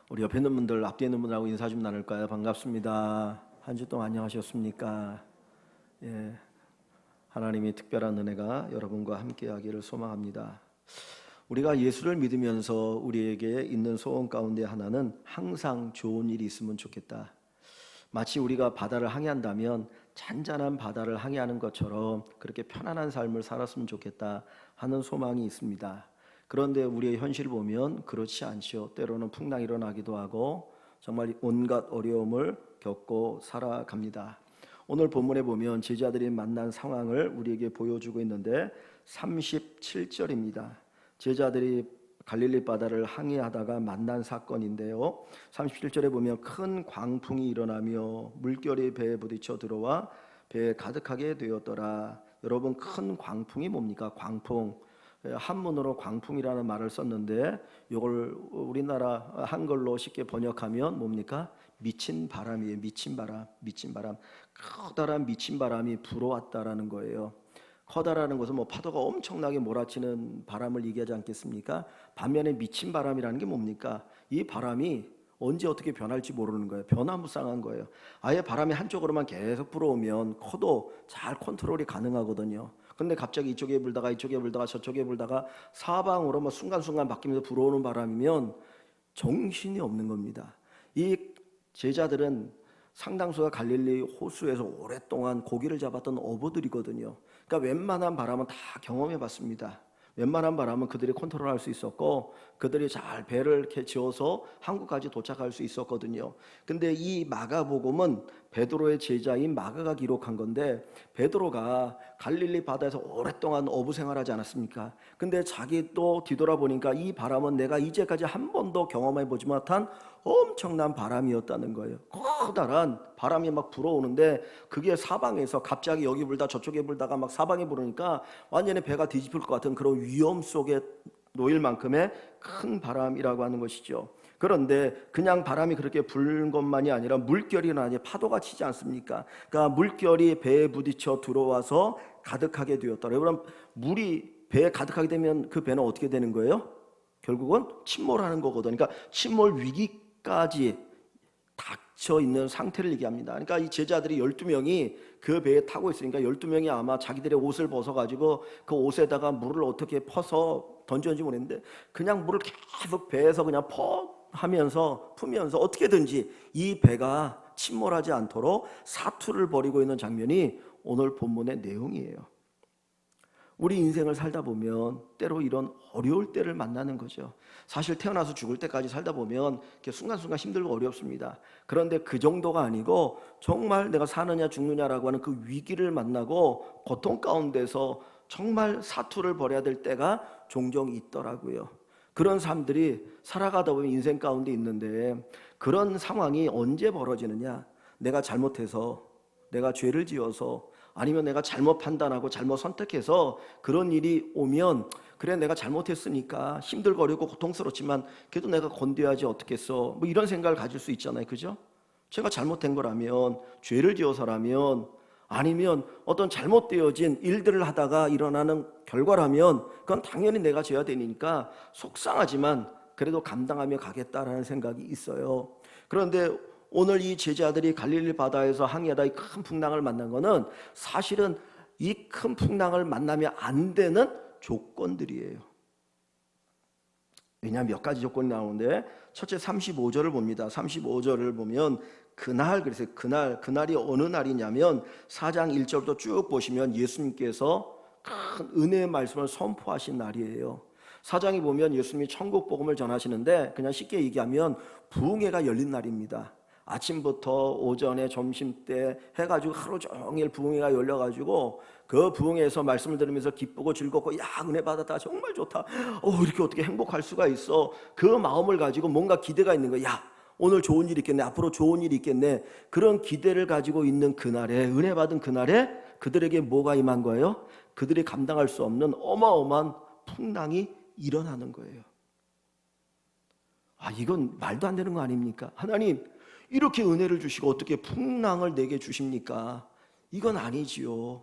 우리 옆에 있는 분들, 앞뒤에 있는 분들하고 인사 좀 나눌까요? 반갑습니다. 한 주 동안 안녕하셨습니까? 예, 하나님이 특별한 은혜가 여러분과 함께하기를 소망합니다. 우리가 예수를 믿으면서 우리에게 있는 소원 가운데 하나는 항상 좋은 일이 있으면 좋겠다. 마치 우리가 바다를 항해한다면 잔잔한 바다를 항해하는 것처럼 그렇게 편안한 삶을 살았으면 좋겠다 하는 소망이 있습니다. 그런데 우리의 현실을 보면 그렇지 않죠. 때로는 풍랑이 일어나기도 하고 정말 온갖 어려움을 겪고 살아갑니다. 오늘 본문에 보면 제자들이 만난 상황을 우리에게 보여주고 있는데 37절입니다. 제자들이 갈릴리 바다를 항해하다가 만난 사건인데요. 37절에 보면 큰 광풍이 일어나며 물결이 배에 부딪혀 들어와 배에 가득하게 되었더라. 여러분, 큰 광풍이 뭡니까? 광풍. 한문으로 광풍이라는 말을 썼는데 이걸 우리나라 한글로 쉽게 번역하면 뭡니까? 미친 바람이에요. 미친 바람. 커다란 미친 바람이 불어왔다라는 거예요. 커다라는 것은 파도가 엄청나게 몰아치는 바람을 얘기하지 않겠습니까? 반면에 미친 바람이라는 게 뭡니까? 이 바람이 언제 어떻게 변할지 모르는 거예요. 변화무쌍한 거예요. 아예 바람이 한쪽으로만 계속 불어오면 커도 잘 컨트롤이 가능하거든요. 근데 갑자기 이쪽에 불다가 저쪽에 불다가 사방으로 순간순간 바뀌면서 불어오는 바람이면 정신이 없는 겁니다. 이 제자들은 상당수가 갈릴리 호수에서 오랫동안 고기를 잡았던 어부들이거든요. 그러니까 웬만한 바람은 다 경험해 봤습니다. 웬만한 바람은 그들이 컨트롤할 수 있었고 그들이 잘 배를 이렇게 지어서 한국까지 도착할 수 있었거든요. 근데 이 마가복음은 베드로의 제자인 마가가 기록한 건데, 베드로가 갈릴리 바다에서 오랫동안 어부 생활하지 않았습니까? 근데 자기 또 뒤돌아보니까 이 바람은 내가 이제까지 한 번도 경험해 보지 못한 엄청난 바람이었다는 거예요. 커다란 바람이 막 불어오는데 그게 사방에서 갑자기 여기 불다 저쪽에 불다가 막 사방에 불으니까 완전히 배가 뒤집힐 것 같은 그런 위험 속에 놓일 만큼의 큰 바람이라고 하는 것이죠. 그런데 그냥 바람이 그렇게 부는 것만이 아니라 물결이 나니 파도가 치지 않습니까? 그러니까 물결이 배에 부딪혀 들어와서 가득하게 되었다. 여러분, 물이 배에 가득하게 되면 그 배는 어떻게 되는 거예요? 결국은 침몰하는 거거든요. 그러니까 침몰 위기까지 닥쳐 있는 상태를 얘기합니다. 그러니까 이 제자들이 12명이 그 배에 타고 있으니까 12명이 아마 자기들의 옷을 벗어가지고 그 옷에다가 물을 어떻게 퍼서 던졌는지 모르겠는데 그냥 물을 계속 배에서 그냥 하면서 풀면서 어떻게든지 이 배가 침몰하지 않도록 사투를 벌이고 있는 장면이 오늘 본문의 내용이에요. 우리 인생을 살다 보면 때로 이런 어려울 때를 만나는 거죠. 사실 태어나서 죽을 때까지 살다 보면 이렇게 순간순간 힘들고 어렵습니다. 그런데 그 정도가 아니고 정말 내가 사느냐 죽느냐라고 하는 그 위기를 만나고 고통 가운데서 정말 사투를 벌여야 될 때가 종종 있더라고요. 그런 사람들이 살아가다 보면 인생 가운데 있는데, 그런 상황이 언제 벌어지느냐? 내가 잘못해서, 내가 죄를 지어서, 아니면 내가 잘못 판단하고 잘못 선택해서 그런 일이 오면, 그래 내가 잘못했으니까 힘들고 어렵고 고통스럽지만 그래도 내가 건뎌야지 어떻겠어, 이런 생각을 가질 수 있잖아요. 그죠? 제가 잘못된 거라면, 죄를 지어서라면, 아니면 어떤 잘못되어진 일들을 하다가 일어나는 결과라면 그건 당연히 내가 져야 되니까 속상하지만 그래도 감당하며 가겠다라는 생각이 있어요. 그런데 오늘 이 제자들이 갈릴리 바다에서 항해하다 이 큰 풍랑을 만난 거는 사실은 이 큰 풍랑을 만나면 안 되는 조건들이에요. 왜냐하면 몇 가지 조건이 나오는데, 첫째 35절을 봅니다. 35절을 보면 그랬어요. 그날이 어느 날이냐면 4장 1절부터 쭉 보시면 예수님께서 큰 은혜의 말씀을 선포하신 날이에요. 4장에 보면 예수님이 천국 복음을 전하시는데, 그냥 쉽게 얘기하면 부흥회가 열린 날입니다. 아침부터 오전에 점심때 해가지고 하루 종일 부흥회가 열려가지고 그 부흥회에서 말씀을 들으면서 기쁘고 즐겁고, 야 은혜 받았다, 정말 좋다, 이렇게 어떻게 행복할 수가 있어, 그 마음을 가지고 뭔가 기대가 있는 거야. 야 오늘 좋은 일이 있겠네, 앞으로 좋은 일이 있겠네. 그런 기대를 가지고 있는 그날에, 은혜 받은 그날에 그들에게 뭐가 임한 거예요? 그들이 감당할 수 없는 어마어마한 풍랑이 일어나는 거예요. 이건 말도 안 되는 거 아닙니까? 하나님 이렇게 은혜를 주시고 어떻게 풍랑을 내게 주십니까? 이건 아니지요.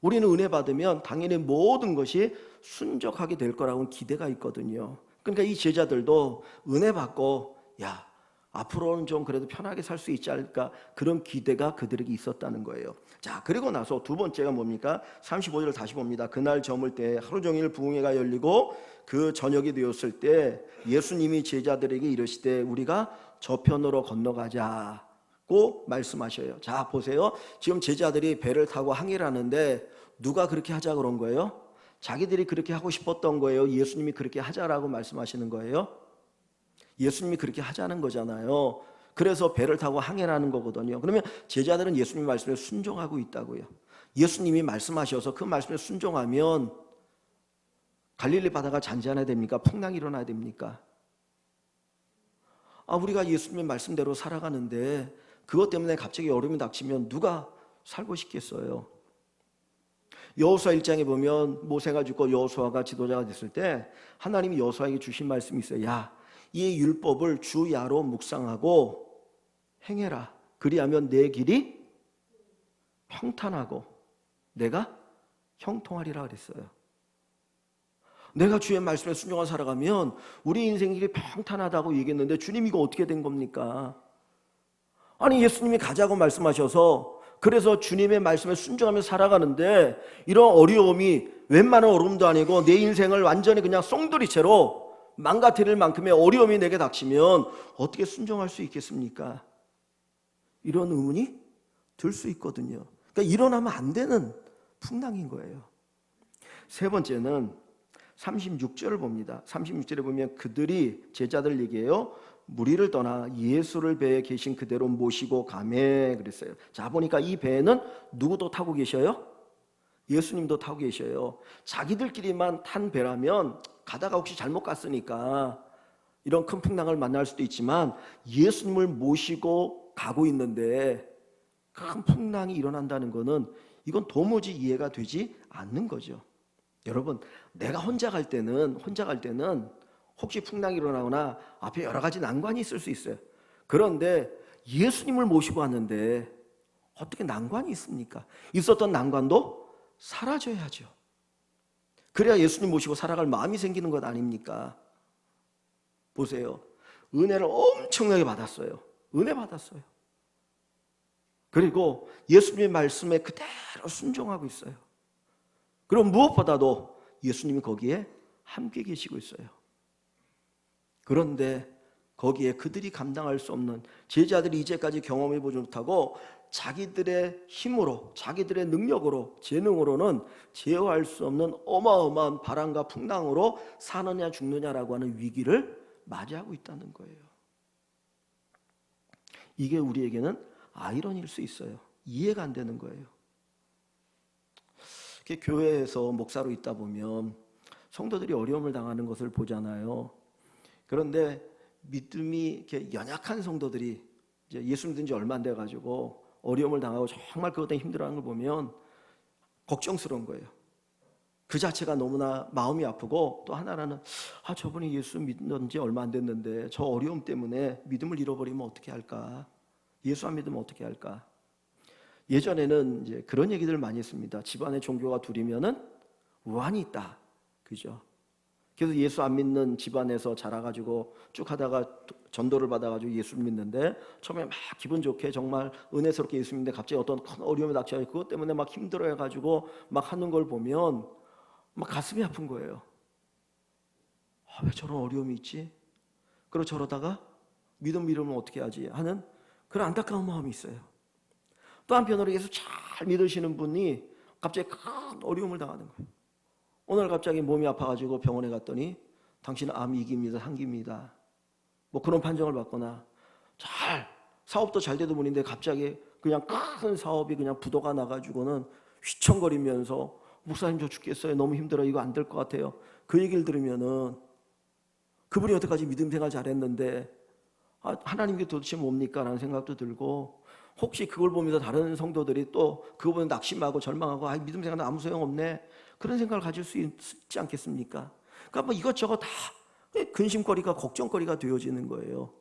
우리는 은혜 받으면 당연히 모든 것이 순적하게 될 거라고는 기대가 있거든요. 그러니까 이 제자들도 은혜 받고 야, 앞으로는 좀 그래도 편하게 살 수 있지 않을까, 그런 기대가 그들에게 있었다는 거예요. 자, 그리고 나서 두 번째가 뭡니까? 35절을 다시 봅니다. 그날 저물 때 하루 종일 부흥회가 열리고 그 저녁이 되었을 때 예수님이 제자들에게 이르시되 우리가 저편으로 건너가자고 말씀하셔요. 자, 보세요. 지금 제자들이 배를 타고 항해를 하는데 누가 그렇게 하자 그런 거예요? 자기들이 그렇게 하고 싶었던 거예요? 예수님이 그렇게 하자라고 말씀하시는 거예요? 예수님이 그렇게 하자는 거잖아요. 그래서 배를 타고 항해를 하는 거거든요. 그러면 제자들은 예수님 말씀에 순종하고 있다고요. 예수님이 말씀하셔서 그 말씀에 순종하면 갈릴리 바다가 잔잔해야 됩니까? 풍랑이 일어나야 됩니까? 우리가 예수님의 말씀대로 살아가는데 그것 때문에 갑자기 어려움이 닥치면 누가 살고 싶겠어요? 여호수아 1장에 보면 모세가 죽고 여호수아가 지도자가 됐을 때 하나님이 여호수아에게 주신 말씀이 있어요. 야, 이 율법을 주야로 묵상하고 행해라. 그리하면 내 길이 평탄하고 내가 형통하리라 그랬어요. 내가 주의 말씀에 순종하고 살아가면 우리 인생 길이 평탄하다고 얘기했는데 주님 이거 어떻게 된 겁니까? 아니 예수님이 가자고 말씀하셔서 그래서 주님의 말씀에 순종하며 살아가는데 이런 어려움이 웬만한 어려움도 아니고 내 인생을 완전히 그냥 송두리째로 망가뜨릴 만큼의 어려움이 내게 닥치면 어떻게 순종할 수 있겠습니까? 이런 의문이 들 수 있거든요. 그러니까 일어나면 안 되는 풍랑인 거예요. 세 번째는 36절을 봅니다. 36절에 보면 그들이 제자들 얘기해요. 무리를 떠나 예수를 배에 계신 그대로 모시고 가매 그랬어요. 자, 보니까 이 배에는 누구도 타고 계셔요? 예수님도 타고 계셔요. 자기들끼리만 탄 배라면 가다가 혹시 잘못 갔으니까 이런 큰 풍랑을 만날 수도 있지만 예수님을 모시고 가고 있는데 큰 풍랑이 일어난다는 것은 이건 도무지 이해가 되지 않는 거죠. 여러분, 내가 혼자 갈 때는 혹시 풍랑이 일어나거나 앞에 여러 가지 난관이 있을 수 있어요. 그런데 예수님을 모시고 왔는데 어떻게 난관이 있습니까? 있었던 난관도 사라져야죠. 그래야 예수님 모시고 살아갈 마음이 생기는 것 아닙니까? 보세요. 은혜를 엄청나게 받았어요. 은혜 받았어요. 그리고 예수님의 말씀에 그대로 순종하고 있어요. 그럼 무엇보다도 예수님이 거기에 함께 계시고 있어요. 그런데 거기에 그들이 감당할 수 없는, 제자들이 이제까지 경험해보지 못하고 자기들의 힘으로, 자기들의 능력으로, 재능으로는 제어할 수 없는 어마어마한 바람과 풍랑으로 사느냐 죽느냐라고 하는 위기를 맞이하고 있다는 거예요. 이게 우리에게는 아이러니일 수 있어요. 이해가 안 되는 거예요. 교회에서 목사로 있다 보면 성도들이 어려움을 당하는 것을 보잖아요. 그런데 믿음이 이렇게 연약한 성도들이 이제 예수 믿은 지 얼마 안 돼가지고 어려움을 당하고 정말 그것 때문에 힘들어하는 걸 보면 걱정스러운 거예요. 그 자체가 너무나 마음이 아프고, 또 하나는 저분이 예수 믿는 지 얼마 안 됐는데 저 어려움 때문에 믿음을 잃어버리면 어떻게 할까? 예수 안 믿으면 어떻게 할까? 예전에는 이제 그런 얘기들을 많이 했습니다. 집안에 종교가 둘이면은 우환이 있다. 그죠? 그래서 예수 안 믿는 집안에서 자라가지고 쭉 하다가 전도를 받아가지고 예수를 믿는데 처음에 막 기분 좋게 정말 은혜스럽게 예수 믿는데 갑자기 어떤 큰 어려움이 닥쳐서 그것 때문에 막 힘들어해가지고 막 하는 걸 보면 막 가슴이 아픈 거예요. 왜 저런 어려움이 있지? 그리고 저러다가 믿음 잃으면 어떻게 하지? 하는 그런 안타까운 마음이 있어요. 또 한편으로 예수 잘 믿으시는 분이 갑자기 큰 어려움을 당하는 거예요. 오늘 갑자기 몸이 아파가지고 병원에 갔더니 당신은 암 2기입니다, 3기입니다. 뭐 그런 판정을 받거나, 사업도 잘 되던 분인데 갑자기 그냥 큰 사업이 그냥 부도가 나가지고는 휘청거리면서 목사님 저 죽겠어요, 너무 힘들어요, 이거 안 될 것 같아요. 그 얘기를 들으면은 그분이 여태까지 믿음 생활 잘했는데 하나님께 도대체 뭡니까? 라는 생각도 들고, 혹시 그걸 보면서 다른 성도들이 또 그거 보면 낙심하고 절망하고 믿음 생활은 아무 소용없네, 그런 생각을 가질 수 있지 않겠습니까? 그러니까 뭐 이것저것 다 근심거리가, 걱정거리가 되어지는 거예요.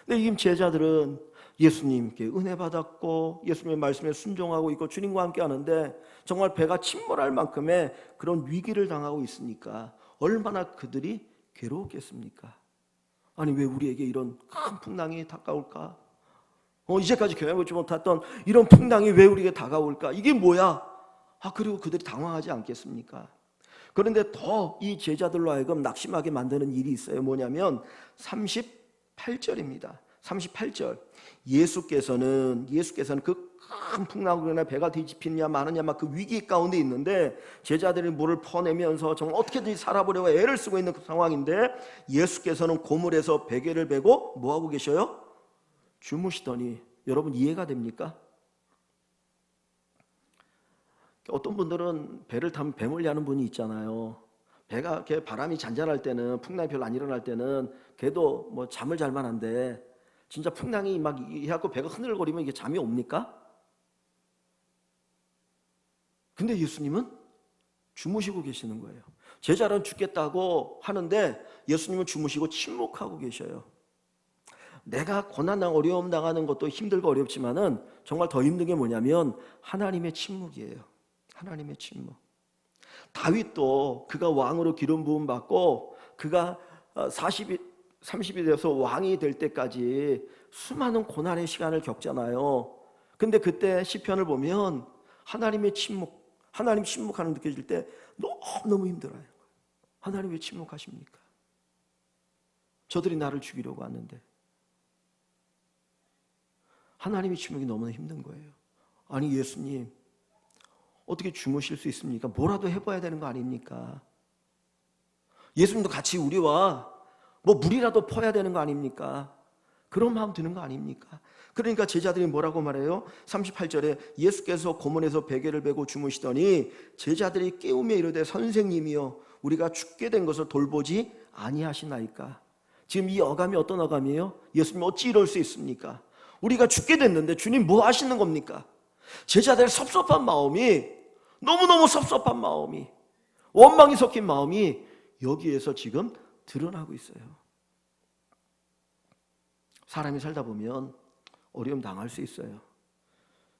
근데 이 제자들은 예수님께 은혜 받았고 예수님의 말씀에 순종하고 있고 주님과 함께 하는데 정말 배가 침몰할 만큼의 그런 위기를 당하고 있으니까 얼마나 그들이 괴로웠겠습니까? 아니 왜 우리에게 이런 큰 풍랑이 다가올까? 이제까지 경험하지 못했던 이런 풍랑이 왜 우리에게 다가올까? 이게 뭐야? 그리고 그들이 당황하지 않겠습니까? 그런데 더 이 제자들로 하여금 낙심하게 만드는 일이 있어요. 뭐냐면 38절입니다. 38절. 예수께서는 그 큰 풍랑으로 인해 배가 뒤집히느냐 마느냐 막 그 위기 가운데 있는데 제자들이 물을 퍼내면서 정말 어떻게든지 살아보려고 애를 쓰고 있는 그 상황인데 예수께서는 고물에서 베개를 베고 뭐하고 계셔요? 주무시더니. 여러분 이해가 됩니까? 어떤 분들은 배를 타면 뱀을 야는 분이 있잖아요. 배가 이렇게 바람이 잔잔할 때는, 풍랑이 별로 안 일어날 때는 걔도 뭐 잠을 잘 만한데 진짜 풍랑이 막 해갖고 배가 흐늘거리면 이게 잠이 옵니까? 근데 예수님은 주무시고 계시는 거예요. 제자는 죽겠다고 하는데 예수님은 주무시고 침묵하고 계셔요. 내가 고난당 어려움 당하는 것도 힘들고 어렵지만은 정말 더 힘든 게 뭐냐면 하나님의 침묵이에요. 하나님의 침묵. 다윗도 그가 왕으로 기름 부음 받고 그가 30이 돼서 왕이 될 때까지 수많은 고난의 시간을 겪잖아요. 근데 그때 시편을 보면 하나님의 침묵, 하나님 침묵하는 느껴질 때 너무 힘들어요. 하나님 왜 침묵하십니까? 저들이 나를 죽이려고 하는데 하나님의 침묵이 너무나 힘든 거예요. 아니 예수님 어떻게 주무실 수 있습니까? 뭐라도 해봐야 되는 거 아닙니까? 예수님도 같이 우리와 뭐 물이라도 퍼야 되는 거 아닙니까? 그런 마음 드는 거 아닙니까? 그러니까 제자들이 뭐라고 말해요? 38절에 예수께서 고문에서 베개를 베고 주무시더니 제자들이 깨우며 이르되 선생님이여 우리가 죽게 된 것을 돌보지 아니하시나이까. 지금 이 어감이 어떤 어감이에요? 예수님 어찌 이럴 수 있습니까? 우리가 죽게 됐는데 주님 뭐 하시는 겁니까? 제자들의 섭섭한 마음이, 너무너무 섭섭한 마음이, 원망이 섞인 마음이 여기에서 지금 드러나고 있어요. 사람이 살다 보면 어려움 당할 수 있어요.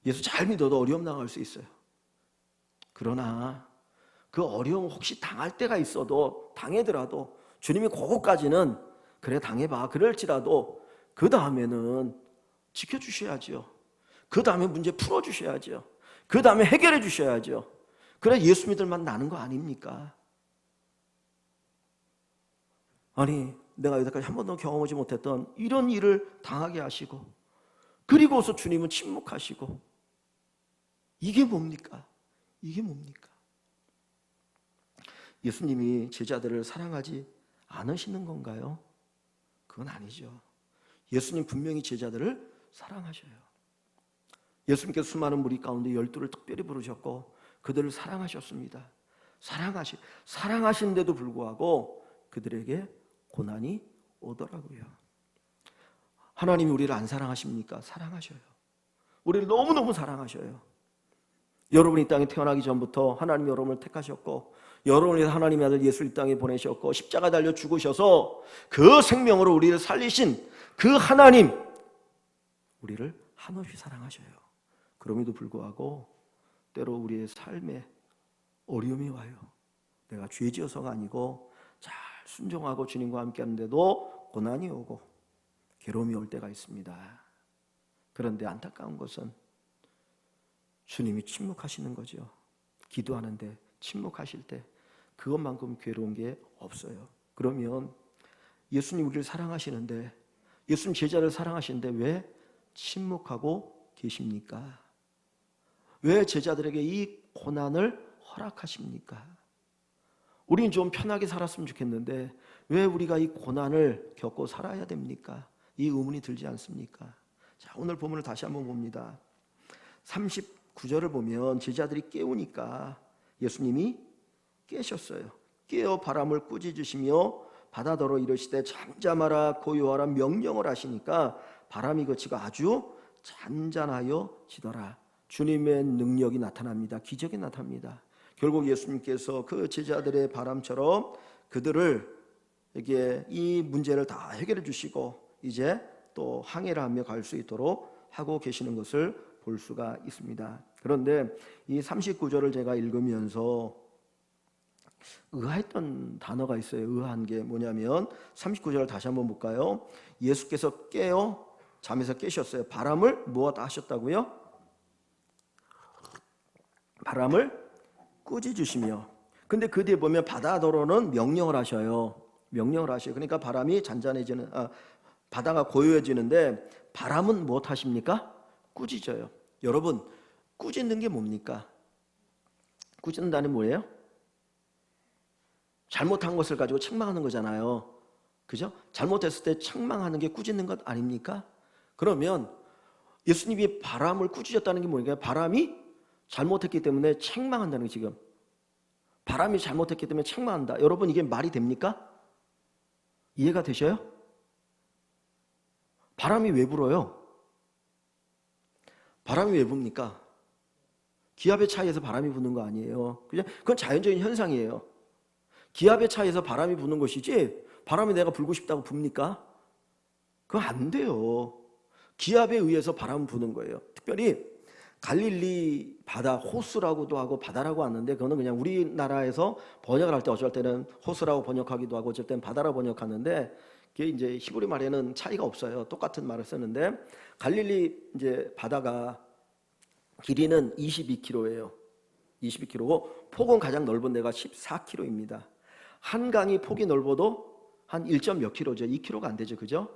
예수 잘 믿어도 어려움 당할 수 있어요. 그러나 그 어려움 혹시 당할 때가 있어도, 당하더라도 주님이 그거까지는 그래 당해봐 그럴지라도 그 다음에는 지켜주셔야죠. 그 다음에 문제 풀어주셔야죠. 그 다음에 해결해 주셔야죠. 그래 예수 믿을만 나는 거 아닙니까? 아니 내가 여태까지 한 번도 경험하지 못했던 이런 일을 당하게 하시고 그리고서 주님은 침묵하시고 이게 뭡니까? 이게 뭡니까? 예수님이 제자들을 사랑하지 않으시는 건가요? 그건 아니죠. 예수님 분명히 제자들을 사랑하셔요. 예수님께서 수많은 무리 가운데 12를 특별히 부르셨고 그들을 사랑하셨습니다. 사랑하신데도 불구하고 그들에게 고난이 오더라고요. 하나님이 우리를 안 사랑하십니까? 사랑하셔요. 우리를 너무너무 사랑하셔요. 여러분이 이 땅에 태어나기 전부터 하나님이 여러분을 택하셨고 여러분이 하나님의 아들 예수를 이 땅에 보내셨고 십자가 달려 죽으셔서 그 생명으로 우리를 살리신 그 하나님, 우리를 한없이 사랑하셔요. 그럼에도 불구하고 때로 우리의 삶에 어려움이 와요. 내가 죄지어서가 아니고 잘 순종하고 주님과 함께 하는데도 고난이 오고 괴로움이 올 때가 있습니다. 그런데 안타까운 것은 주님이 침묵하시는 거죠. 기도하는데 침묵하실 때 그것만큼 괴로운 게 없어요. 그러면 예수님 우리를 사랑하시는데, 예수님 제자를 사랑하시는데 왜 침묵하고 계십니까? 왜 제자들에게 이 고난을 허락하십니까? 우리는 좀 편하게 살았으면 좋겠는데 왜 우리가 이 고난을 겪고 살아야 됩니까? 이 의문이 들지 않습니까? 자, 오늘 본문을 다시 한번 봅니다. 39절을 보면 제자들이 깨우니까 예수님이 깨셨어요. 깨어 바람을 꾸짖으시며 바다더러 이르시되 잠잠하라 고요하라 명령을 하시니까 바람이 그치고 아주 잔잔하여지더라. 주님의 능력이 나타납니다. 기적이 나타납니다. 결국 예수님께서 그 제자들의 바람처럼 그들에게 이 문제를 다 해결해 주시고 이제 또 항해를 하며 갈 수 있도록 하고 계시는 것을 볼 수가 있습니다. 그런데 이 39절을 제가 읽으면서 의아했던 단어가 있어요. 의아한 게 뭐냐면 39절 다시 한번 볼까요? 예수께서 깨어 잠에서 깨셨어요. 바람을 무엇 하셨다고요? 바람을 꾸짖으시며. 근데 그 뒤에 보면 바다더러는 명령을 하셔요. 명령을 하셔요. 그러니까 바람이 잔잔해지는, 바다가 고요해지는데 바람은 무엇 하십니까? 꾸짖어요. 여러분, 꾸짖는 게 뭡니까? 꾸짖는다는 뭐예요? 잘못한 것을 가지고 책망하는 거잖아요. 그죠? 잘못했을 때 책망하는 게 꾸짖는 것 아닙니까? 그러면 예수님이 바람을 꾸짖었다는 게 뭐니까? 바람이 잘못했기 때문에 책망한다는 게 지금. 바람이 잘못했기 때문에 책망한다. 여러분, 이게 말이 됩니까? 이해가 되셔요? 바람이 왜 불어요? 바람이 왜 붑니까? 기압의 차이에서 바람이 부는 거 아니에요. 그건 자연적인 현상이에요. 기압의 차이에서 바람이 부는 것이지 바람이 내가 불고 싶다고 붑니까? 그건 안 돼요. 기압에 의해서 바람 부는 거예요. 특별히 갈릴리 바다, 호수라고도 하고 바다라고 하는데 그거는 그냥 우리나라에서 번역을 할 때 어쩔 때는 호수라고 번역하기도 하고 어쩔 때는 바다라고 번역하는데 그게 이제 히브리 말에는 차이가 없어요. 똑같은 말을 쓰는데 갈릴리 이제 바다가 길이는 22km예요. 22km고 폭은 가장 넓은 데가 14km입니다. 한 강이 폭이 넓어도 한 1점 몇 킬로죠. 2km가 안 되죠. 그죠?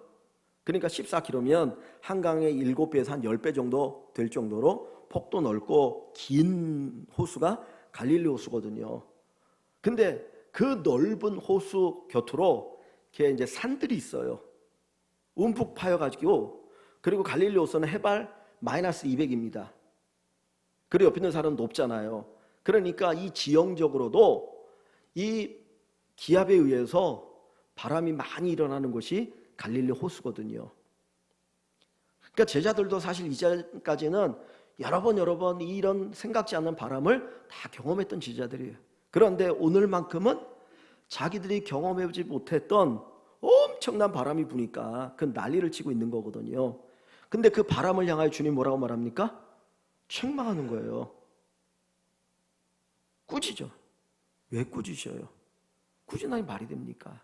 그러니까 14km면 한 강의 7배에서 한 10배 정도 될 정도로 폭도 넓고 긴 호수가 갈릴리 호수거든요. 근데 그 넓은 호수 곁으로 이렇게 이제 산들이 있어요. 움푹 파여가지고, 그리고 갈릴리 호수는 해발 마이너스 200입니다. 그리고 옆에 있는 산은 높잖아요. 그러니까 이 지형적으로도 이 기압에 의해서 바람이 많이 일어나는 곳이 갈릴리 호수거든요. 그러니까 제자들도 사실 이전까지는 여러 번 이런 생각지 않는 바람을 다 경험했던 제자들이에요. 그런데 오늘만큼은 자기들이 경험해보지 못했던 엄청난 바람이 부니까 그 난리를 치고 있는 거거든요. 근데 그 바람을 향하여 주님 뭐라고 말합니까? 책망하는 거예요. 꾸짖어. 왜 꾸짖어요? 꾸짖나니 말이 됩니까?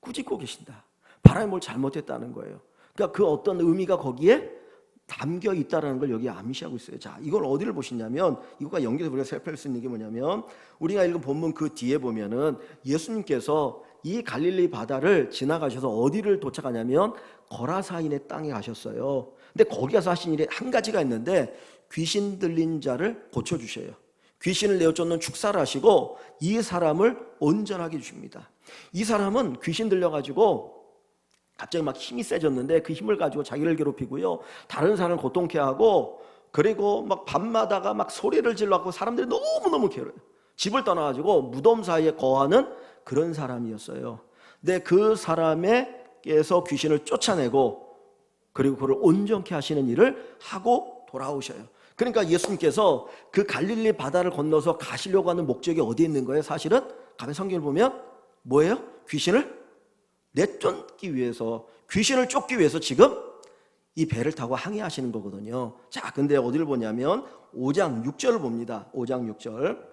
꾸짖고 계신다. 바람이 뭘 잘못했다는 거예요. 그러니까 그 어떤 의미가 거기에 담겨 있다는 걸 여기 암시하고 있어요. 자, 이걸 어디를 보시냐면, 이것과 연결해서 우리가 살펴볼 수 있는 게 뭐냐면, 우리가 읽은 본문 그 뒤에 보면은 예수님께서 이 갈릴리 바다를 지나가셔서 어디를 도착하냐면 거라사인의 땅에 가셨어요. 근데 거기 가서 하신 일이 한 가지가 있는데 귀신 들린 자를 고쳐주셔요. 귀신을 내어쫓는 축사를 하시고 이 사람을 온전하게 해주십니다. 이 사람은 귀신 들려가지고 갑자기 막 힘이 세졌는데 그 힘을 가지고 자기를 괴롭히고요, 다른 사람을 고통케 하고, 그리고 막 밤마다가 막 소리를 질러갖고 사람들이 너무너무 괴로워요. 집을 떠나가지고 무덤 사이에 거하는 그런 사람이었어요. 근데 그 사람에게서 귀신을 쫓아내고 그리고 그를 온전케 하시는 일을 하고 돌아오셔요. 그러니까 예수님께서 그 갈릴리 바다를 건너서 가시려고 하는 목적이 어디에 있는 거예요? 사실은 가면 성경을 보면 뭐예요? 귀신을 내쫓기 위해서, 귀신을 쫓기 위해서 지금 이 배를 타고 항해하시는 거거든요. 자, 근데 어디를 보냐면 5장 6절을 봅니다. 5장 6절.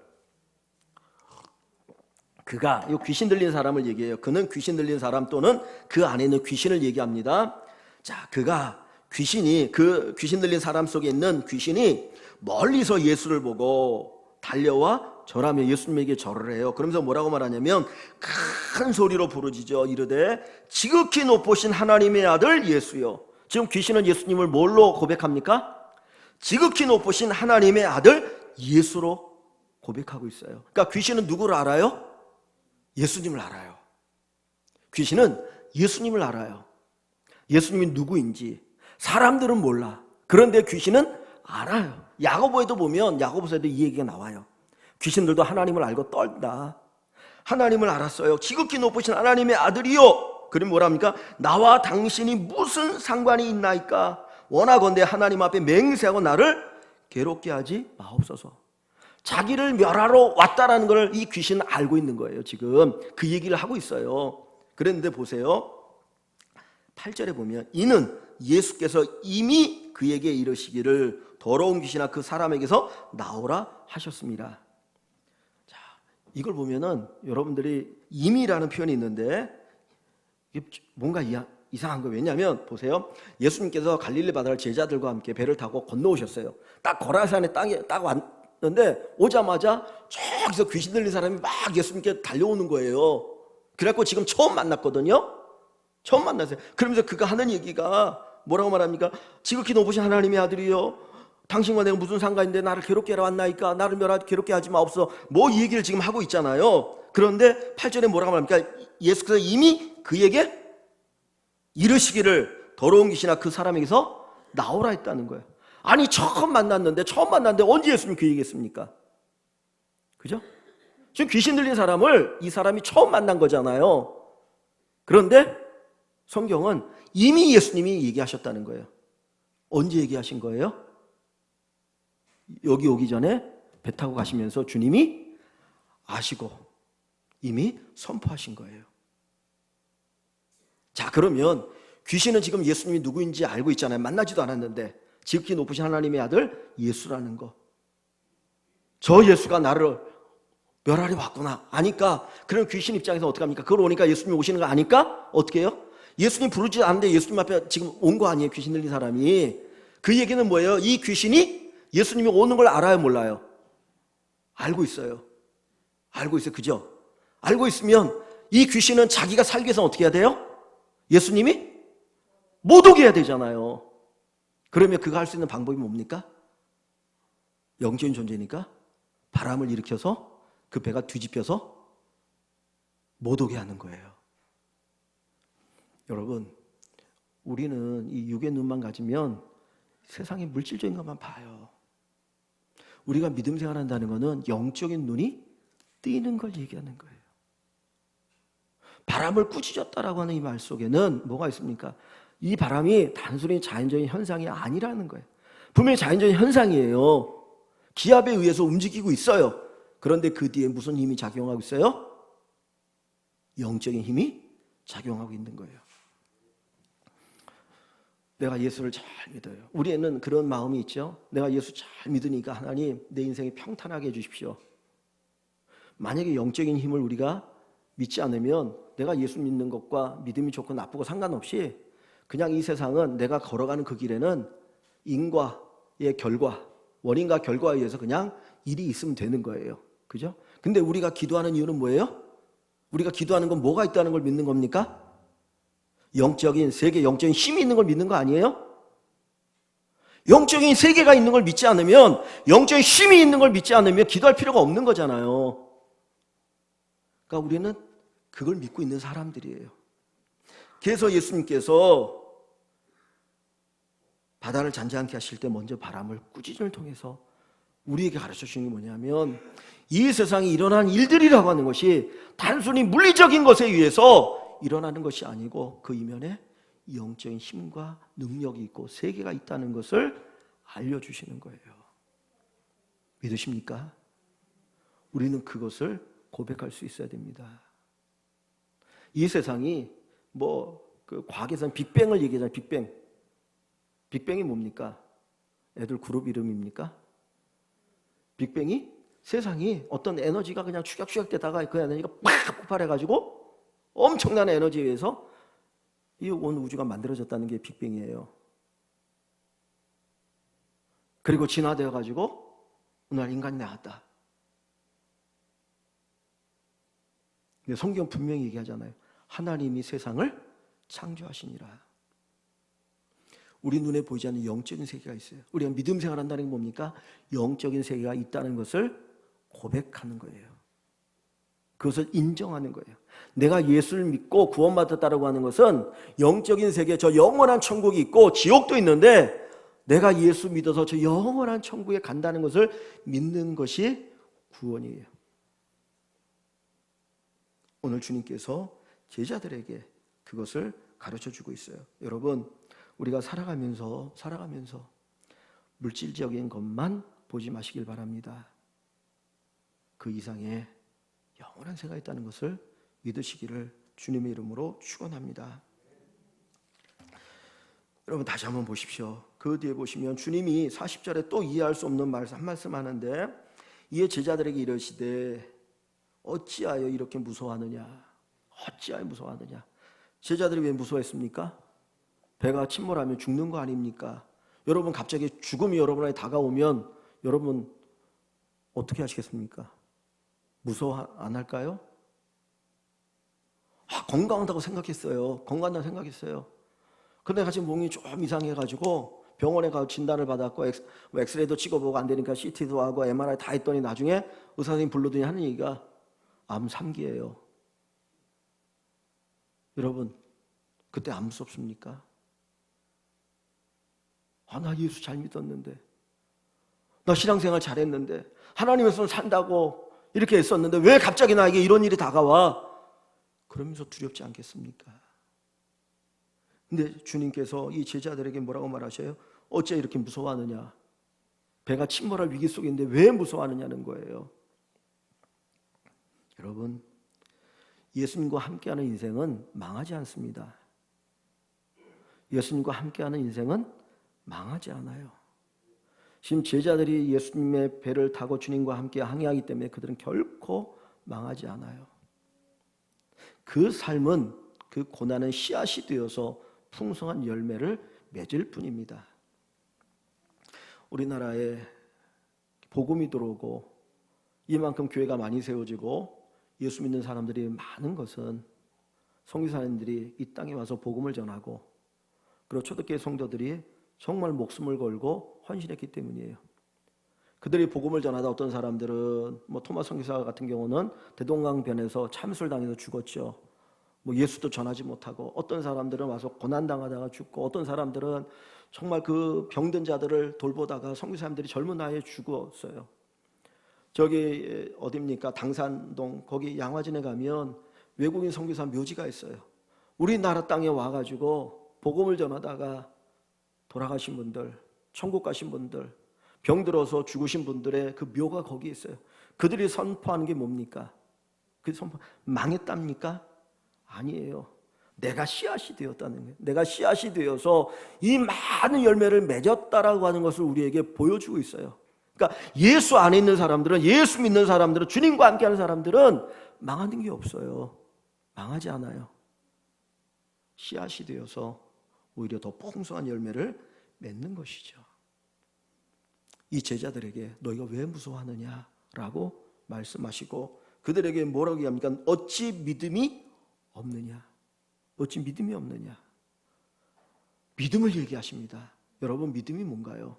그가, 이 귀신 들린 사람을 얘기해요. 그는 귀신 들린 사람 또는 그 안에 있는 귀신을 얘기합니다. 자, 그가, 귀신이, 그 귀신 들린 사람 속에 있는 귀신이 멀리서 예수를 보고 달려와 절하며 예수님에게 절을 해요. 그러면서 뭐라고 말하냐면 큰 소리로 부르짖어 이르되 지극히 높으신 하나님의 아들 예수여. 지금 귀신은 예수님을 뭘로 고백합니까? 지극히 높으신 하나님의 아들 예수로 고백하고 있어요. 그러니까 귀신은 누구를 알아요? 예수님을 알아요. 귀신은 예수님을 알아요. 예수님이 누구인지 사람들은 몰라. 그런데 귀신은 알아요. 야고보에도 보면, 야고보서에도 이 얘기가 나와요. 귀신들도 하나님을 알고 떨다. 하나님을 알았어요. 지극히 높으신 하나님의 아들이요. 그럼 뭐랍니까? 나와 당신이 무슨 상관이 있나이까? 원하건대 하나님 앞에 맹세하고 나를 괴롭게 하지 마옵소서. 자기를 멸하러 왔다라는 걸 이 귀신은 알고 있는 거예요. 지금 그 얘기를 하고 있어요. 그런데 보세요. 8절에 보면 이는 예수께서 이미 그에게 이르시기를 더러운 귀신아 그 사람에게서 나오라 하셨습니다. 자, 이걸 보면은 여러분들이 임이라는 표현이 있는데 이게 뭔가 이상한 거예요. 왜냐하면 보세요. 예수님께서 갈릴리 바다를 제자들과 함께 배를 타고 건너오셨어요. 딱 거라산에 땅에 딱 왔는데 오자마자 저기서 귀신 들린 사람이 막 예수님께 달려오는 거예요. 그래갖고 지금 처음 만났거든요. 처음 만났어요. 그러면서 그가 하는 얘기가 뭐라고 말합니까? 지극히 높으신 하나님의 아들이요, 당신과 내가 무슨 상관인데 나를 괴롭게 하러 왔나이까? 나를 괴롭게 하지 마옵소서. 뭐 이 얘기를 지금 하고 있잖아요. 그런데 8절에 뭐라고 말합니까? 예수께서 이미 그에게 이르시기를 더러운 귀신아 그 사람에게서 나오라 했다는 거예요. 아니 처음 만났는데 언제 예수님 그 얘기했습니까? 그죠? 지금 귀신 들린 사람을 이 사람이 처음 만난 거잖아요. 그런데 성경은 이미 예수님이 얘기하셨다는 거예요. 언제 얘기하신 거예요? 여기 오기 전에 배 타고 가시면서 주님이 아시고 이미 선포하신 거예요. 자, 그러면 귀신은 지금 예수님이 누구인지 알고 있잖아요. 만나지도 않았는데 지극히 높으신 하나님의 아들 예수라는 거. 저 예수가 나를 멸하려 왔구나 아니까, 그럼 귀신 입장에서 어떻게 합니까? 그걸 오니까 예수님이 오시는 거 아니까 어떻게 해요? 예수님 부르지 않는데 예수님 앞에 지금 온 거 아니에요? 귀신 들린 사람이. 그 얘기는 뭐예요? 이 귀신이 예수님이 오는 걸 알아요, 몰라요? 알고 있어요. 알고 있어요. 그죠? 알고 있으면 이 귀신은 자기가 살기 위해서 어떻게 해야 돼요? 예수님이 못 오게 해야 되잖아요. 그러면 그가 할 수 있는 방법이 뭡니까? 영적인 존재니까 바람을 일으켜서 그 배가 뒤집혀서 못 오게 하는 거예요. 여러분, 우리는 이 육의 눈만 가지면 세상의 물질적인 것만 봐요. 우리가 믿음 생활한다는 것은 영적인 눈이 뜨이는 걸 얘기하는 거예요. 바람을 꾸짖었다라고 하는 이 말 속에는 뭐가 있습니까? 이 바람이 단순히 자연적인 현상이 아니라는 거예요. 분명히 자연적인 현상이에요. 기압에 의해서 움직이고 있어요. 그런데 그 뒤에 무슨 힘이 작용하고 있어요? 영적인 힘이 작용하고 있는 거예요. 내가 예수를 잘 믿어요. 우리에는 그런 마음이 있죠. 내가 예수 잘 믿으니까 하나님 내 인생이 평탄하게 해주십시오. 만약에 영적인 힘을 우리가 믿지 않으면 내가 예수 믿는 것과 믿음이 좋고 나쁘고 상관없이 그냥 이 세상은 내가 걸어가는 그 길에는 인과의 결과, 원인과 결과에 의해서 그냥 일이 있으면 되는 거예요. 그죠? 근데 우리가 기도하는 이유는 뭐예요? 우리가 기도하는 건 뭐가 있다는 걸 믿는 겁니까? 영적인 세계, 영적인 힘이 있는 걸 믿는 거 아니에요? 영적인 세계가 있는 걸 믿지 않으면, 영적인 힘이 있는 걸 믿지 않으면 기도할 필요가 없는 거잖아요. 그러니까 우리는 그걸 믿고 있는 사람들이에요. 그래서 예수님께서 바다를 잔잔케 하실 때 먼저 바람을 꾸짖음을 통해서 우리에게 가르쳐 주신 게 뭐냐면, 이 세상에 일어난 일들이라고 하는 것이 단순히 물리적인 것에 의해서 일어나는 것이 아니고 그 이면에 영적인 힘과 능력이 있고 세계가 있다는 것을 알려주시는 거예요. 믿으십니까? 우리는 그것을 고백할 수 있어야 됩니다. 이 세상이 그 과학에서는 빅뱅을 얘기하잖아요. 빅뱅. 빅뱅이 뭡니까? 애들 그룹 이름입니까? 빅뱅이 세상이 어떤 에너지가 그냥 추격추격 되다가 그 에너지가 팍 폭발해가지고 엄청난 에너지에 의해서 이 온 우주가 만들어졌다는 게 빅뱅이에요. 그리고 진화되어가지고 오늘 인간이 나왔다. 근데 성경 분명히 얘기하잖아요. 하나님이 세상을 창조하시니라. 우리 눈에 보이지 않는 영적인 세계가 있어요. 우리가 믿음 생활한다는 게 뭡니까? 영적인 세계가 있다는 것을 고백하는 거예요. 그것을 인정하는 거예요. 내가 예수를 믿고 구원받았다고 하는 것은 영적인 세계, 저 영원한 천국이 있고 지옥도 있는데 내가 예수 믿어서 저 영원한 천국에 간다는 것을 믿는 것이 구원이에요. 오늘 주님께서 제자들에게 그것을 가르쳐주고 있어요. 여러분, 우리가 살아가면서 물질적인 것만 보지 마시길 바랍니다. 그 이상의 영원한 세계가 있다는 것을 믿으시기를 주님의 이름으로 축원합니다. 여러분 다시 한번 보십시오. 그 뒤에 보시면 주님이 40절에 또 이해할 수 없는 한 말씀 하는데, 이에 제자들에게 이르시되 어찌하여 이렇게 무서워하느냐? 어찌하여 무서워하느냐? 제자들이 왜 무서워했습니까? 배가 침몰하면 죽는 거 아닙니까? 여러분 갑자기 죽음이 여러분에게 다가오면 여러분 어떻게 하시겠습니까? 무서워 안 할까요? 건강하다고 생각했어요. 건강하다고 생각했어요. 그런데 같이 몸이 좀 이상해가지고 병원에 가서 진단을 받았고 엑스레이도 찍어보고 안 되니까 CT도 하고 MRI 다 했더니 나중에 의사 선생님 불러더니 하는 얘기가 암 3기예요. 여러분 그때 안 무섭습니까? 나 예수 잘 믿었는데, 나 신앙생활 잘했는데, 하나님에서 산다고 이렇게 했었는데 왜 갑자기 나에게 이런 일이 다가와? 그러면서 두렵지 않겠습니까? 근데 주님께서 이 제자들에게 뭐라고 말하셔요? 어째 이렇게 무서워하느냐? 배가 침몰할 위기 속에 있는데 왜 무서워하느냐는 거예요. 여러분, 예수님과 함께하는 인생은 망하지 않습니다. 예수님과 함께하는 인생은 망하지 않아요. 지금 제자들이 예수님의 배를 타고 주님과 함께 항해하기 때문에 그들은 결코 망하지 않아요. 그 삶은, 그 고난은 씨앗이 되어서 풍성한 열매를 맺을 뿐입니다. 우리나라에 복음이 들어오고 이만큼 교회가 많이 세워지고 예수 믿는 사람들이 많은 것은 선교사님들이 이 땅에 와서 복음을 전하고 그리고 초대교회 성도들이 정말 목숨을 걸고 헌신했기 때문이에요. 그들이 복음을 전하다 어떤 사람들은 토마스 선교사 같은 경우는 대동강변에서 참수를 당해서 죽었죠. 예수도 전하지 못하고, 어떤 사람들은 와서 고난당하다가 죽고, 어떤 사람들은 정말 그 병든 자들을 돌보다가 선교사님들이 젊은 나이에 죽었어요. 저기 어디입니까? 당산동 거기 양화진에 가면 외국인 선교사 묘지가 있어요. 우리나라 땅에 와가지고 복음을 전하다가 돌아가신 분들, 천국 가신 분들, 병들어서 죽으신 분들의 그 묘가 거기 있어요. 그들이 선포하는 게 뭡니까? 그 선포 망했답니까? 아니에요. 내가 씨앗이 되었다는 거예요. 내가 씨앗이 되어서 이 많은 열매를 맺었다라고 하는 것을 우리에게 보여주고 있어요. 그러니까 예수 안에 있는 사람들은, 예수 믿는 사람들은, 주님과 함께하는 사람들은 망하는 게 없어요. 망하지 않아요. 씨앗이 되어서 오히려 더 풍성한 열매를 맺는 것이죠. 이 제자들에게 너희가 왜 무서워하느냐라고 말씀하시고 그들에게 뭐라고 얘기합니까? 어찌 믿음이 없느냐? 어찌 믿음이 없느냐? 믿음을 얘기하십니다. 여러분, 믿음이 뭔가요?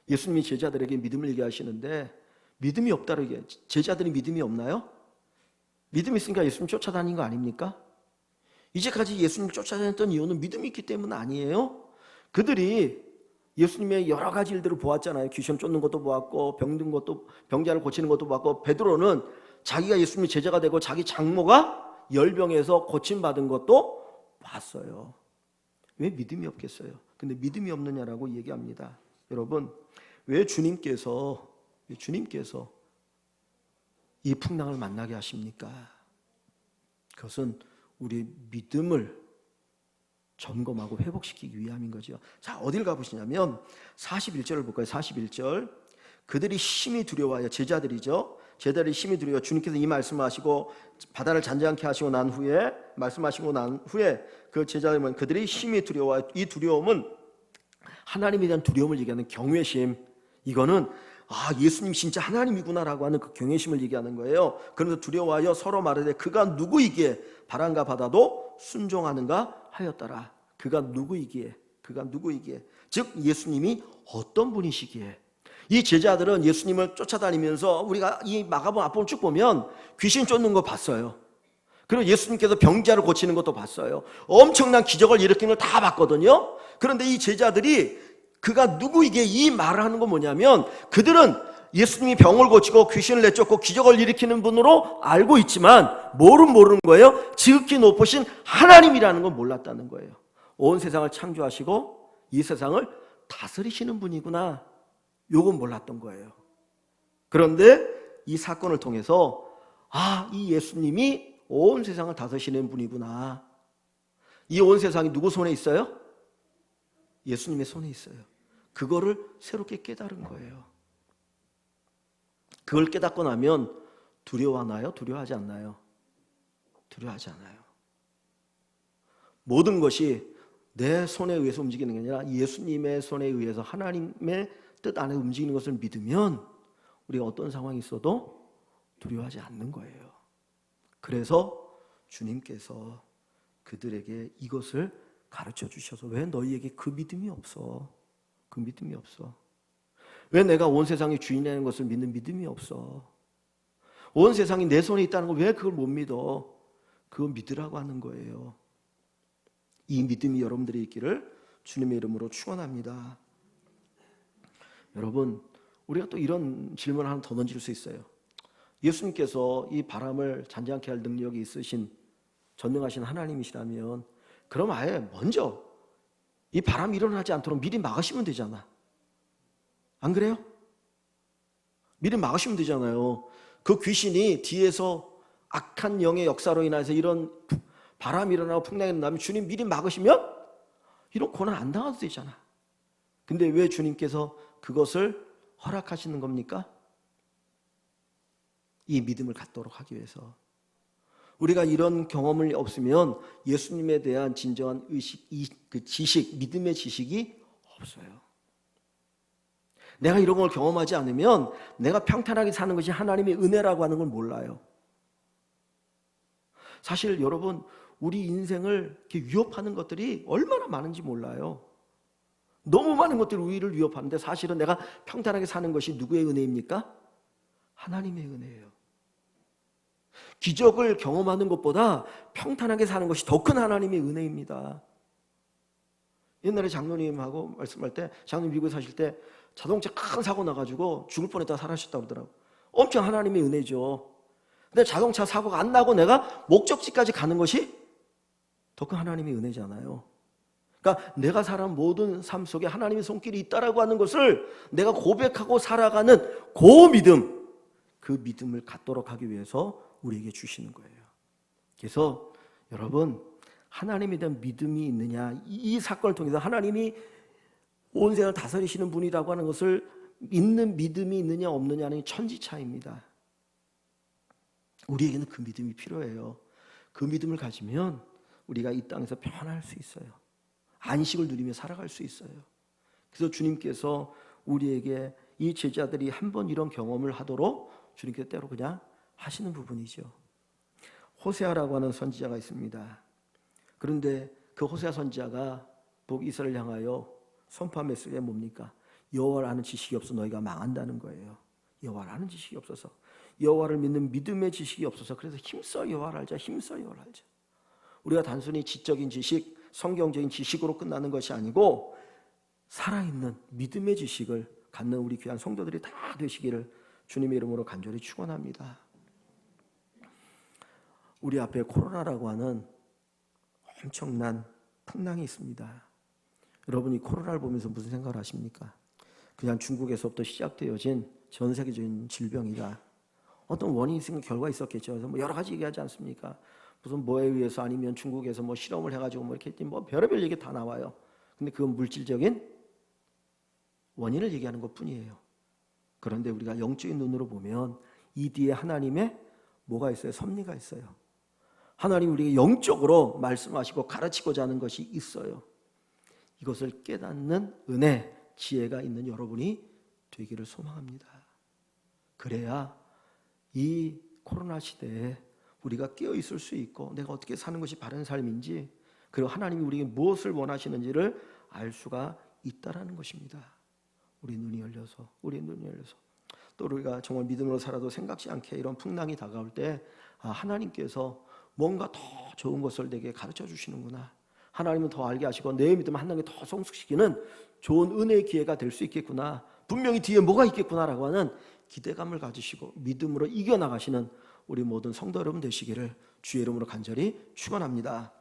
예수님이 제자들에게 믿음을 얘기하시는데 믿음이 없다고 얘기해요. 제자들이 믿음이 없나요? 믿음이 있으니까 예수님 쫓아다닌 거 아닙니까? 이제까지 예수님을 쫓아다녔던 이유는 믿음이 있기 때문 아니에요? 그들이 예수님의 여러 가지 일들을 보았잖아요. 귀신 쫓는 것도 보았고 병든 것도, 병자를 고치는 것도 보았고, 베드로는 자기가 예수님의 제자가 되고 자기 장모가 열병에서 고침받은 것도 봤어요. 왜 믿음이 없겠어요? 근데 믿음이 없느냐라고 얘기합니다. 여러분, 왜 주님께서 이 풍랑을 만나게 하십니까? 그것은 우리 믿음을 점검하고 회복시키기 위함인 거죠. 자, 어딜 가보시냐면 41절을 볼까요? 41절. 그들이 심히 두려워하여, 제자들이죠. 제자들이 심히 두려워 주님께서 이 말씀을 하시고 바다를 잔잔케 하시고 난 후에, 말씀하시고 난 후에 그 제자들은 그들이 심히 두려워하여, 이 두려움은 하나님에 대한 두려움을 얘기하는 경외심, 이거는 예수님이 진짜 하나님이구나라고 하는 그 경외심을 얘기하는 거예요. 그러면서 두려워하여 서로 말하되 그가 누구이기에 바람과 바다도 순종하는가 하였더라. 그가 누구이기에, 즉 예수님이 어떤 분이시기에. 이 제자들은 예수님을 쫓아다니면서, 우리가 이 마가복음 앞부분 쭉 보면 귀신 쫓는 거 봤어요. 그리고 예수님께서 병자를 고치는 것도 봤어요. 엄청난 기적을 일으키는 걸 다 봤거든요. 그런데 이 제자들이 그가 누구이기에 이 말을 하는 건 뭐냐면, 그들은 예수님이 병을 고치고 귀신을 내쫓고 기적을 일으키는 분으로 알고 있지만 모르는 거예요. 지극히 높으신 하나님이라는 건 몰랐다는 거예요. 온 세상을 창조하시고 이 세상을 다스리시는 분이구나, 요건 몰랐던 거예요. 그런데 이 사건을 통해서 이 예수님이 온 세상을 다스리시는 분이구나. 이 온 세상이 누구 손에 있어요? 예수님의 손에 있어요. 그거를 새롭게 깨달은 거예요. 그걸 깨닫고 나면 두려워하나요? 두려워하지 않나요? 두려워하지 않아요. 모든 것이 내 손에 의해서 움직이는 게 아니라 예수님의 손에 의해서 하나님의 뜻 안에 움직이는 것을 믿으면 우리가 어떤 상황이 있어도 두려워하지 않는 거예요. 그래서 주님께서 그들에게 이것을 가르쳐 주셔서 왜 너희에게 그 믿음이 없어? 그 믿음이 없어. 왜 내가 온 세상의 주인이라는 것을 믿는 믿음이 없어? 온 세상이 내 손에 있다는 걸 왜 그걸 못 믿어? 그거 믿으라고 하는 거예요. 이 믿음이 여러분들이 있기를 주님의 이름으로 축원합니다. 여러분, 우리가 또 이런 질문을 하나 더 던질 수 있어요. 예수님께서 이 바람을 잔잔케 할 능력이 있으신 전능하신 하나님이시라면 그럼 아예 먼저 이 바람이 일어나지 않도록 미리 막으시면 되잖아. 안 그래요? 미리 막으시면 되잖아요. 그 귀신이 뒤에서 악한 영의 역사로 인해서 이런 바람이 일어나고 풍랑이 일어나면 주님 미리 막으시면 이런 고난 안 당해도 되잖아. 근데 왜 주님께서 그것을 허락하시는 겁니까? 이 믿음을 갖도록 하기 위해서. 우리가 이런 경험을 없으면 예수님에 대한 진정한 의식, 지식, 믿음의 지식이 없어요. 내가 이런 걸 경험하지 않으면 내가 평탄하게 사는 것이 하나님의 은혜라고 하는 걸 몰라요. 사실 여러분, 우리 인생을 이렇게 위협하는 것들이 얼마나 많은지 몰라요. 너무 많은 것들이 우리를 위협하는데 사실은 내가 평탄하게 사는 것이 누구의 은혜입니까? 하나님의 은혜예요. 기적을 경험하는 것보다 평탄하게 사는 것이 더 큰 하나님의 은혜입니다. 옛날에 장로님하고 말씀할 때, 장로님 미국에 사실 때 자동차 큰 사고 나가지고 죽을 뻔했다가 살아셨다고 그러더라고요. 엄청 하나님의 은혜죠. 근데 자동차 사고가 안 나고 내가 목적지까지 가는 것이 더 큰 하나님의 은혜잖아요. 그러니까 내가 살아온 모든 삶 속에 하나님의 손길이 있다라고 하는 것을 내가 고백하고 살아가는 그 믿음, 그 믿음을 갖도록 하기 위해서 우리에게 주시는 거예요. 그래서 여러분, 하나님에 대한 믿음이 있느냐, 이 사건을 통해서 하나님이 온 세상을 다스리시는 분이라고 하는 것을 믿는 믿음이 있느냐 없느냐는 천지차이입니다. 우리에게는 그 믿음이 필요해요. 그 믿음을 가지면 우리가 이 땅에서 편할 수 있어요. 안식을 누리며 살아갈 수 있어요. 그래서 주님께서 우리에게 이 제자들이 한번 이런 경험을 하도록 주님께서 때로 그냥 하시는 부분이죠. 호세아라고 하는 선지자가 있습니다. 그런데 그 호세아 선지자가 북이스라엘을 향하여 선포한 메시지가 뭡니까? 여호와를 아는 지식이 없어 너희가 망한다는 거예요. 여호와를 아는 지식이 없어서, 여호와를 믿는 믿음의 지식이 없어서, 그래서 힘써 여호와를 알자, 힘써 여호와를 알자. 우리가 단순히 지적인 지식, 성경적인 지식으로 끝나는 것이 아니고 살아있는 믿음의 지식을 갖는 우리 귀한 성도들이 다 되시기를 주님의 이름으로 간절히 축원합니다. 우리 앞에 코로나라고 하는 엄청난 풍랑이 있습니다. 여러분이 코로나를 보면서 무슨 생각을 하십니까? 그냥 중국에서부터 시작되어진 전 세계적인 질병이다. 어떤 원인이 있으면 결과가 있었겠죠. 그래서 뭐 여러 가지 얘기하지 않습니까? 무슨 뭐에 의해서, 아니면 중국에서 뭐 실험을 해가지고 뭐 이렇게 뭐 별의별 얘기 다 나와요. 근데 그건 물질적인 원인을 얘기하는 것 뿐이에요. 그런데 우리가 영적인 눈으로 보면 이 뒤에 하나님의 뭐가 있어요? 섭리가 있어요. 하나님 우리에게 영적으로 말씀하시고 가르치고자 하는 것이 있어요. 이것을 깨닫는 은혜, 지혜가 있는 여러분이 되기를 소망합니다. 그래야 이 코로나 시대에 우리가 깨어 있을 수 있고 내가 어떻게 사는 것이 바른 삶인지, 그리고 하나님이 우리에게 무엇을 원하시는지를 알 수가 있다라는 것입니다. 우리 눈이 열려서 또 우리가 정말 믿음으로 살아도 생각지 않게 이런 풍랑이 다가올 때 하나님께서 뭔가 더 좋은 것을 내게 가르쳐 주시는구나, 하나님은 더 알게 하시고 내 믿음을 한 단계 더 성숙시키는 좋은 은혜의 기회가 될 수 있겠구나, 분명히 뒤에 뭐가 있겠구나라고 하는 기대감을 가지시고 믿음으로 이겨나가시는 우리 모든 성도 여러분 되시기를 주의 이름으로 간절히 축원합니다.